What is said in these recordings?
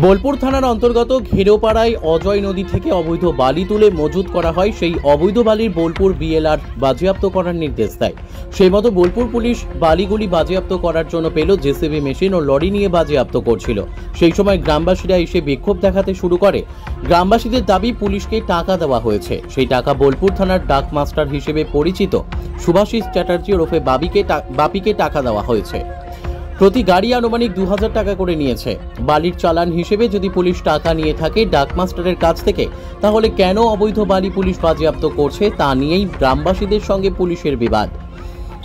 বোলপুর থানার অন্তর্গত ঘেরোপাড়ায় অজয় নদী থেকে অবৈধ বালি তুলে মজুত করা হয়। সেই অবৈধ বালির বোলপুর বিএলআর বাজেয়াপ্ত করার নির্দেশ দেয়। সেই মতো বোলপুর পুলিশ বালিগুলি বাজেয়াপ্ত করার জন্য পেল জেসিবি মেশিন ও লরি নিয়ে বাজেয়াপ্ত করছিল। সেই সময় গ্রামবাসীরা এসে বিক্ষোভ দেখাতে শুরু করে। গ্রামবাসীদের দাবি পুলিশকে টাকা দেওয়া হয়েছে। সেই টাকা বোলপুর থানার ডাক মাস্টার হিসেবে পরিচিত সুভাষিস চ্যাটার্জি ওরফে বাপিকে টাকা দেওয়া হয়েছে। প্রতি গাড়ি আনুমানিক 2000 টাকা করে নিয়েছে। বালির চালান হিসেবে যদি পুলিশ টাকা নিয়ে থাকে ডাক মাস্টারের কাছ থেকে, তাহলে কেন অবৈধ বালি পুলিশ বাজেয়াপ্ত করছে তা নিয়েই গ্রামবাসীদের সঙ্গে পুলিশের বিবাদ।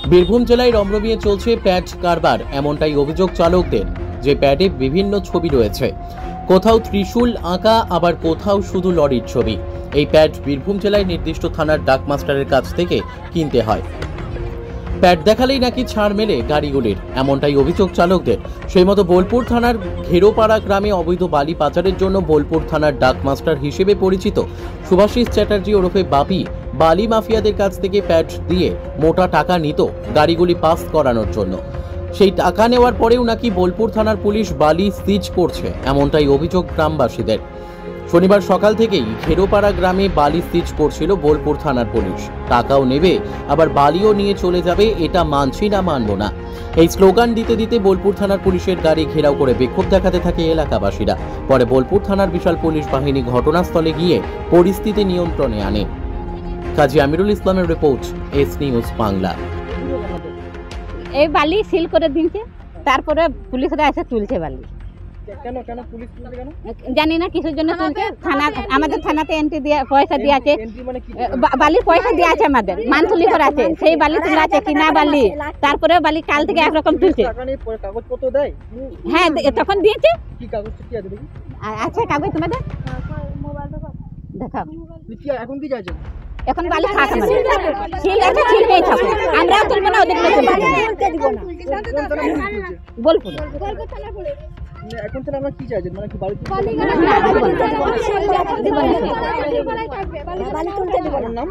বীরভূম জেলায় রমরমিয়ে চলছে প্যাড কারবার, এমনটাই অভিযোগ চালকদের, যে প্যাডে বিভিন্ন ছবি রয়েছে। কোথাও ত্রিশূল আঁকা, আবার কোথাও শুধু লরির ছবি। এই প্যাড বীরভূম জেলায় নির্দিষ্ট থানার ডাক মাস্টারের কাছ থেকে কিনতে হয়। প্যাড দেখালেই নাকি ছাড় মেলে গাড়িগুলির, এমনটাই অভিযোগ চালকদের। সেই মতো বোলপুর থানার ঘেরোপাড়া গ্রামে অবৈধ বালি পাচারের জন্য বোলপুর থানার ডাক মাস্টার হিসেবে পরিচিত সুভাষিস চ্যাটার্জি ওরফে বাপি বালি মাফিয়াদের কাছ থেকে প্যাড দিয়ে মোটা টাকা নিত গাড়িগুলি পাস করানোর জন্য। সেই টাকা নেওয়ার পরেও নাকি বোলপুর থানার পুলিশ বালি সিজ করছে, এমনটাই অভিযোগ গ্রামবাসীদের। শনিবার সকাল থেকেই ঘেরোপাড়া গ্রামে বালি সিজ করছিল বোলপুর থানার পুলিশ। টাকাও নেবে, আবার বালিও নিয়ে চলে যাবে, এটা মানছি না, মানব না, এই স্লোগান দিতে দিতে বোলপুর থানার পুলিশের গাড়ি ঘেরাও করে বিক্ষোভ দেখাতে থাকে এলাকাবাসীরা। পরে বোলপুর থানার বিশাল পুলিশ বাহিনী ঘটনাস্থলে গিয়ে পরিস্থিতি নিয়ন্ত্রণে আনে। কাজী আমিরুল ইসলামের রিপোর্ট, এস নিউজ বাংলা। এই বালি সিল করে দিচ্ছে, তারপরে পুলিশরা এসে তুলছে বালি। কেন কেন পুলিশ তুলছে কেন জানি না কিসের জন্য তুলছে। থানা, আমাদের থানাতে এন্ট্রি দিয়ে পয়সা দিয়ে আছে, মানে কি বালির পয়সা দিয়ে আছে, আমাদের মান্থলি করে আছে, সেই বালি তোলা আছে কিনা বালি। তারপরে বালি কাল থেকে একরকম তুলছে। টাকা নেই, কাগজপত্র দেয়? হ্যাঁ তখন দিয়েছে। কি কাগজ কি আছে দেখি? আছে কাগজ তোমাদের দেখাও। কি এখন কি চাইছেন? এখন বালি থাক, আমাদের ছিল আছে, ছিলবেই থাকুক, আমরাও তুলবো না, ওদের বোলপুর। এখন তাহলে আমরা কি চাইছেন, মানে কি বাড়ি নাম?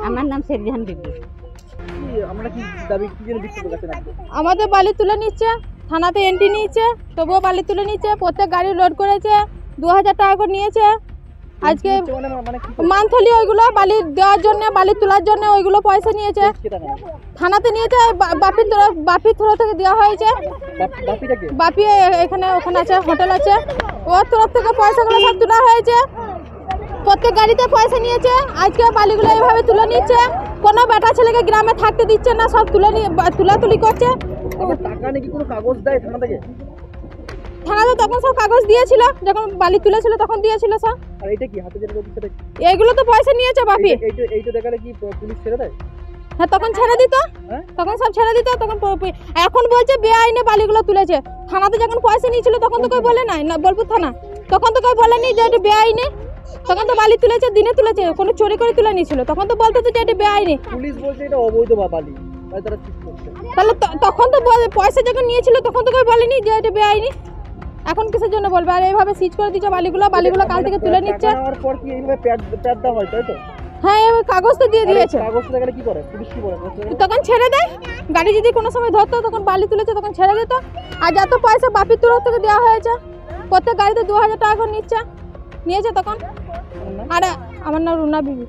আমার নাম শেরজাহান বিবি। আমরা কি দাবি কি জন্য বিক্ষোভ করতে রাখবো? আমাদের বালি তুলে নিচ্ছে, থানাতে এন্ট্রি নিচ্ছে, তবুও বালি তুলে নিচ্ছে। প্রত্যেক গাড়ি লোড করেছে, 2000 টাকা করে নিয়েছে। আজকে মান্থলি ওইগুলো বালি দেওয়ার জন্য, বালি তোলার জন্য ওইগুলো পয়সা নিয়েছে। থানাতে নিয়েছে, বাপির থ্রো থেকে দেওয়া হয়েছে। বাপি এখানে ওখানে আছে, হোটেল আছে, ওর তরফ থেকে পয়সাগুলো সব তোলা হয়েছে। প্রত্যেক গাড়িতে পয়সা নিয়েছে। আজকে বালিগুলো এইভাবে তুলে নিচ্ছে, কোনো বেটা ছেলেকে গ্রামে থাকতে দিচ্ছে না, সব তুলাতুলি করছে। টাকা নাকি কোনো কাগজ দেয় থানা থেকে? থানাতে তখন সব কাগজ দিয়েছিল, যখন বালি তুলেছিল তখন দিয়েছিল সব। আর এটা কি হাতে যেটা সেটা কি? এইগুলো তো পয়সা নিয়েছে বাপি। এইটা দেখালে কি পুলিশ ছেড়ে দেয়? হ্যাঁ তখন ছেড়ে দিত, তখন সব ছেড়ে দিত। তখন এখন বলছে বেআইনে বালিগুলো তুলেছে। থানাতে যখন পয়সা নিয়েছিল তখন তো কেউ বলে নাই, না বোলপুর থানা তখন তো কেউ বলেনি যে এটা বেআইনে। তখন তো বালি তুলেছে, দিনে তুলেছে, কোনো চুরি করে তুলে নিয়েছিল, তখন তো বলতো যে এটা বেআইনে। পুলিশ বলছে এটা অবৈধ বালি, তাই তারা ঠিক করছে। তাহলে তখন তো পয়সা যখন নিয়েছিল তখন তো কেউ বলেনি যে এটা বেআইনি। এখন কিসের জন্য বলবে? আর এইভাবে সিজ করে দিচ্ছে বালিগুলো কাল থেকে তুলে নিচ্ছে। আর পর কি এইভাবে প্যাড দেওয়া হয়, তাই তো? হ্যাঁ এই কাগজ তো দিয়ে দিয়েছে। কাগজ দেখালে কি করে পুলিশ? কি করে তখন ছেড়ে দেয়। গাড়ি যদি কোনো সময় ধরতো, তখন বালি তুলেছে তখন ছেড়ে দিত। আর যত পয়সা বাপির তরফ থেকে দেওয়া হয়েছে, প্রত্যেক গাড়িতে 2000 টাকা করে নিয়েছে তখন। আর আমার নাম রুনা বিবি।